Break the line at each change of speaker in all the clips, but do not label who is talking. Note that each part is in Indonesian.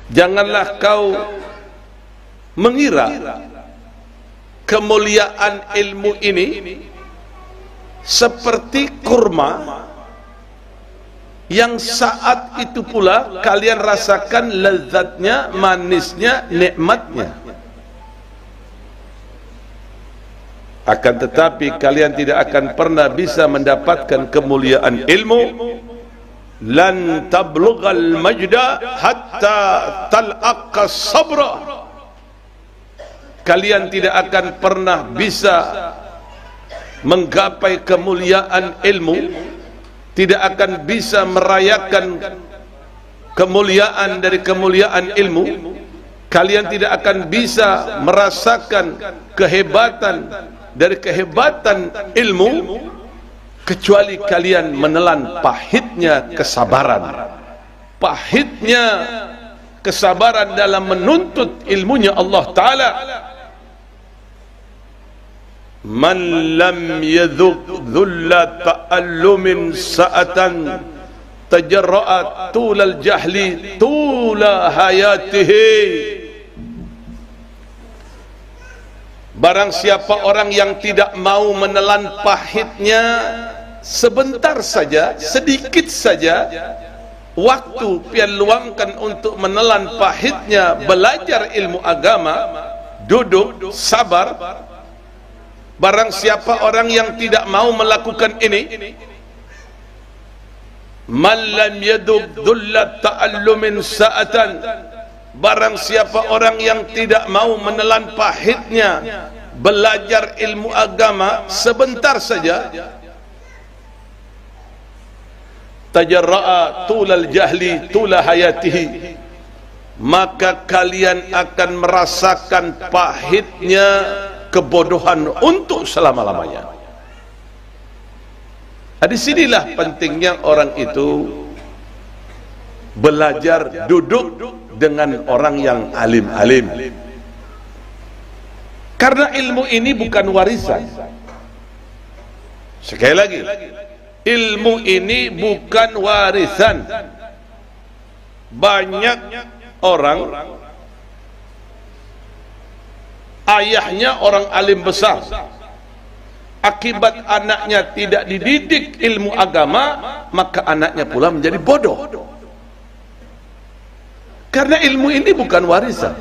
Janganlah kau mengira kemuliaan ilmu ini seperti kurma yang saat itu pula kalian rasakan lezatnya, manisnya, nikmatnya. Akan tetapi kalian tidak akan pernah bisa mendapatkan kemuliaan ilmu. Lan tablughal majda hatta talaqqa sabra. Kalian tidak akan pernah bisa menggapai kemuliaan ilmu, tidak akan bisa merayakan kemuliaan dari kemuliaan ilmu. Kalian tidak akan bisa merasakan kehebatan dari kehebatan ilmu kecuali kalian menelan pahitnya kesabaran. Pahitnya kesabaran dalam menuntut ilmunya Allah Ta'ala. Man lam yadhuq dhulla ta'allumin sa'atan tajarra'at tulal jahli tula hayatihi. Barang siapa orang yang tidak mau menelan pahitnya sebentar saja, sedikit saja waktu pian luangkan untuk menelan pahitnya belajar ilmu agama, duduk sabar. Barang siapa orang yang tidak mau melakukan ini, man lam yadhuq dhulla ta'allumin sa'atan, barang siapa orang yang tidak mau menelan pahitnya belajar ilmu agama sebentar saja, tajarra'a tulal jahli tula hayatihi, maka kalian akan merasakan pahitnya kebodohan untuk selama-lamanya. Di sinilah pentingnya orang itu belajar duduk dengan orang yang alim-alim. Karena ilmu ini bukan warisan. Sekali lagi, ilmu ini bukan warisan. Banyak orang ayahnya orang alim besar, akibat anaknya tidak dididik ilmu agama, maka anaknya pula menjadi bodoh. Karena ilmu ini bukan warisan.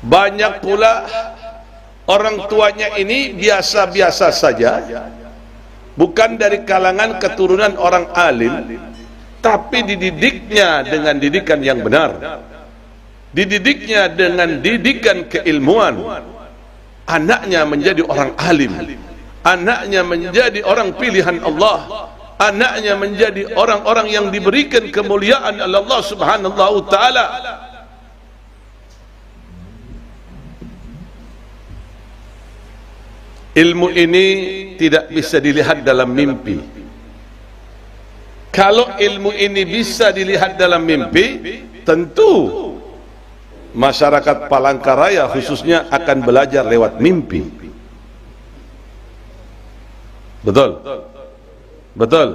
Banyak pula orang tuanya ini biasa-biasa saja, bukan dari kalangan keturunan orang alim, tapi dididiknya dengan didikan yang benar, dididiknya dengan didikan keilmuan. Anaknya menjadi orang alim, anaknya menjadi orang pilihan Allah, anaknya menjadi orang-orang yang diberikan kemuliaan oleh Allah Subhanahu wa ta'ala. Ilmu ini tidak bisa dilihat dalam mimpi. Kalau ilmu ini bisa dilihat dalam mimpi, tentu masyarakat Palangkaraya khususnya akan belajar lewat mimpi. Betul? Betul?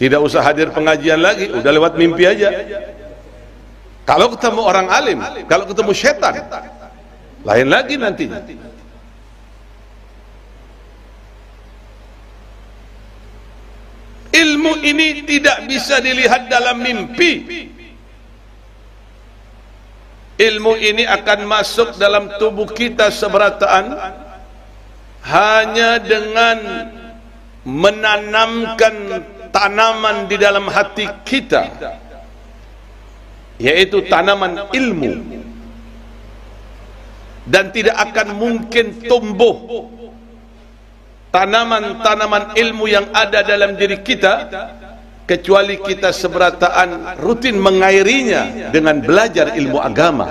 Tidak usah hadir pengajian lagi, udah lewat mimpi aja. Kalau ketemu orang alim, kalau ketemu setan, lain lagi nantinya. Ilmu ini tidak bisa dilihat dalam mimpi. Ilmu ini akan masuk dalam tubuh kita seberataan hanya dengan menanamkan tanaman di dalam hati kita, yaitu tanaman ilmu, dan tidak akan mungkin tumbuh tanaman-tanaman ilmu yang ada dalam diri kita kecuali kita seberataan rutin mengairinya dengan belajar ilmu agama.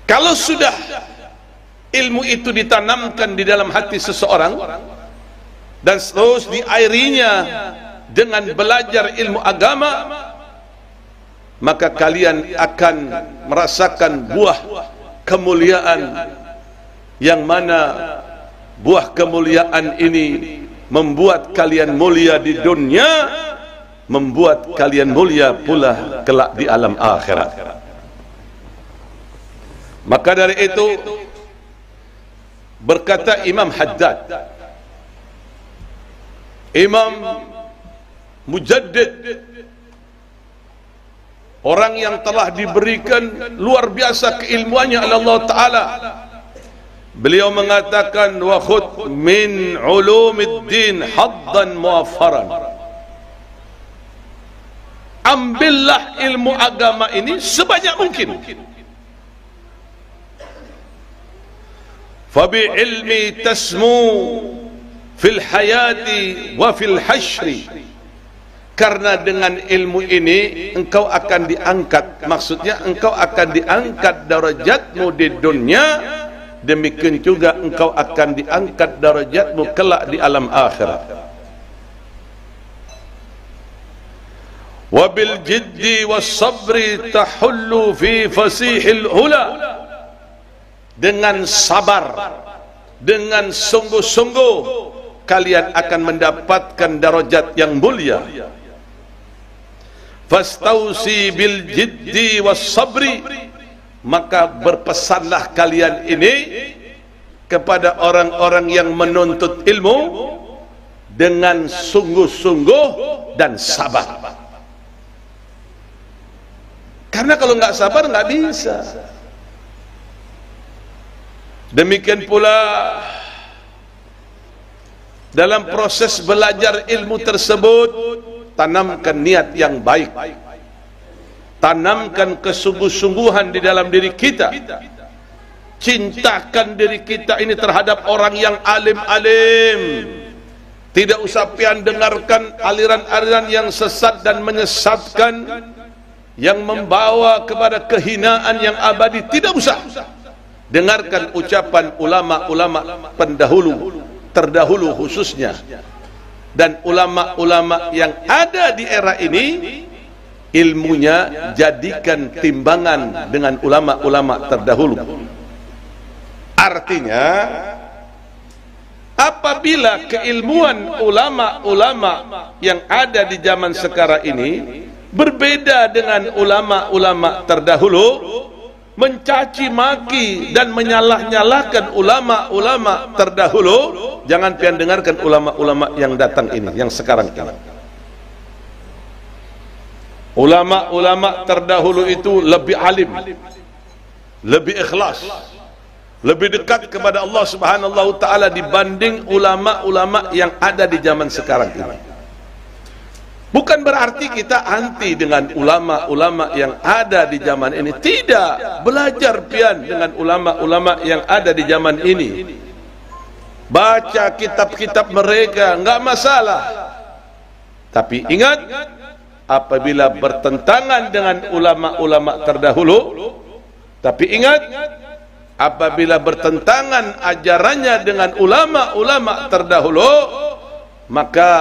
Kalau sudah ilmu itu ditanamkan di dalam hati seseorang dan terus diairinya dengan belajar ilmu agama, maka kalian akan merasakan buah kemuliaan, yang mana buah kemuliaan ini membuat kalian mulia di dunia, membuat kalian mulia pula kelak di alam akhirat. Maka dari itu berkata Imam Haddad, Imam Mujaddid, orang yang telah diberikan luar biasa keilmuannya oleh Allah Ta'ala, beliau mengatakan, wa khudh min ulumiddin haddan muwaffaran, ambillah ilmu agama ini sebanyak mungkin. Fabi ilmi tasmu fil hayati wa fil hashri, karena dengan ilmu ini engkau akan diangkat, maksudnya engkau akan diangkat darajatmu di dunia, demikian juga engkau akan diangkat darajatmu kelak di alam akhirat. Wabil jiddi was sabri tahullu fi fasihil ula, dengan sabar, dengan sungguh-sungguh kalian akan mendapatkan darajat yang mulia. Fastausi bil jiddi was sabri, maka berpesanlah kalian ini kepada orang-orang yang menuntut ilmu dengan sungguh-sungguh dan sabar. Karena kalau nggak sabar nggak bisa. Demikian pula dalam proses belajar ilmu tersebut, tanamkan niat yang baik, tanamkan kesungguh-sungguhan di dalam diri kita, cintakan diri kita ini terhadap orang yang alim-alim. Tidak usah pian dengarkan aliran-aliran yang sesat dan menyesatkan, yang membawa kepada kehinaan yang abadi. Tidak usah. Dengarkan ucapan ulama-ulama pendahulu, terdahulu khususnya, dan ulama-ulama yang ada di era ini, ilmunya jadikan timbangan dengan ulama-ulama terdahulu. Artinya, apabila keilmuan ulama-ulama yang ada di zaman sekarang ini berbeda dengan ulama-ulama terdahulu, mencaci maki dan menyalah-nyalahkan ulama-ulama terdahulu, jangan pian dengarkan ulama-ulama yang datang ini, yang sekarang ini. Ulama-ulama terdahulu itu lebih alim, lebih ikhlas, lebih dekat kepada Allah Subhanahu wa Ta'ala dibanding ulama-ulama yang ada di zaman sekarang ini. Bukan berarti kita anti dengan ulama-ulama yang ada di zaman ini. Tidak. Belajar pian dengan ulama-ulama yang ada di zaman ini. Baca kitab-kitab mereka, enggak masalah. Tapi ingat, apabila bertentangan dengan ulama-ulama terdahulu, tapi ingat, apabila bertentangan ajarannya dengan ulama-ulama terdahulu, maka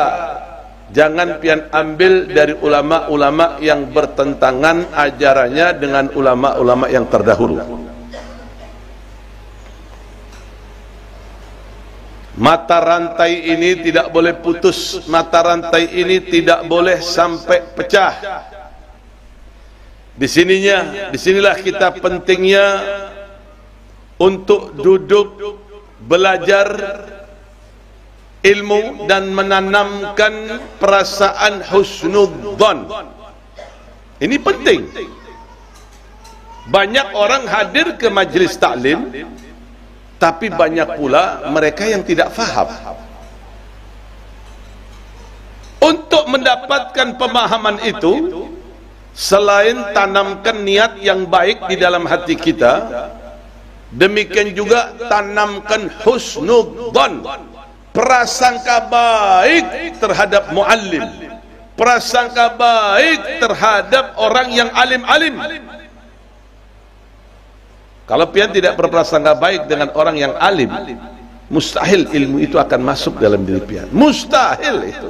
jangan pian ambil dari ulama-ulama yang bertentangan ajarannya dengan ulama-ulama yang terdahulu. Mata rantai ini tidak boleh putus, mata rantai ini tidak boleh sampai pecah. Disinilah kita pentingnya untuk duduk belajar ilmu dan menanamkan perasaan husnudzon. Ini penting. Banyak orang hadir ke majlis taklim, tapi banyak pula mereka yang tidak faham. Untuk mendapatkan pemahaman itu, selain tanamkan niat yang baik di dalam hati kita, demikian juga tanamkan husnudzon, prasangka baik terhadap muallim, prasangka baik terhadap orang yang alim-alim. Kalau pian tidak berprasangka baik dengan orang yang alim, mustahil ilmu itu akan masuk dalam diri pian. Mustahil itu.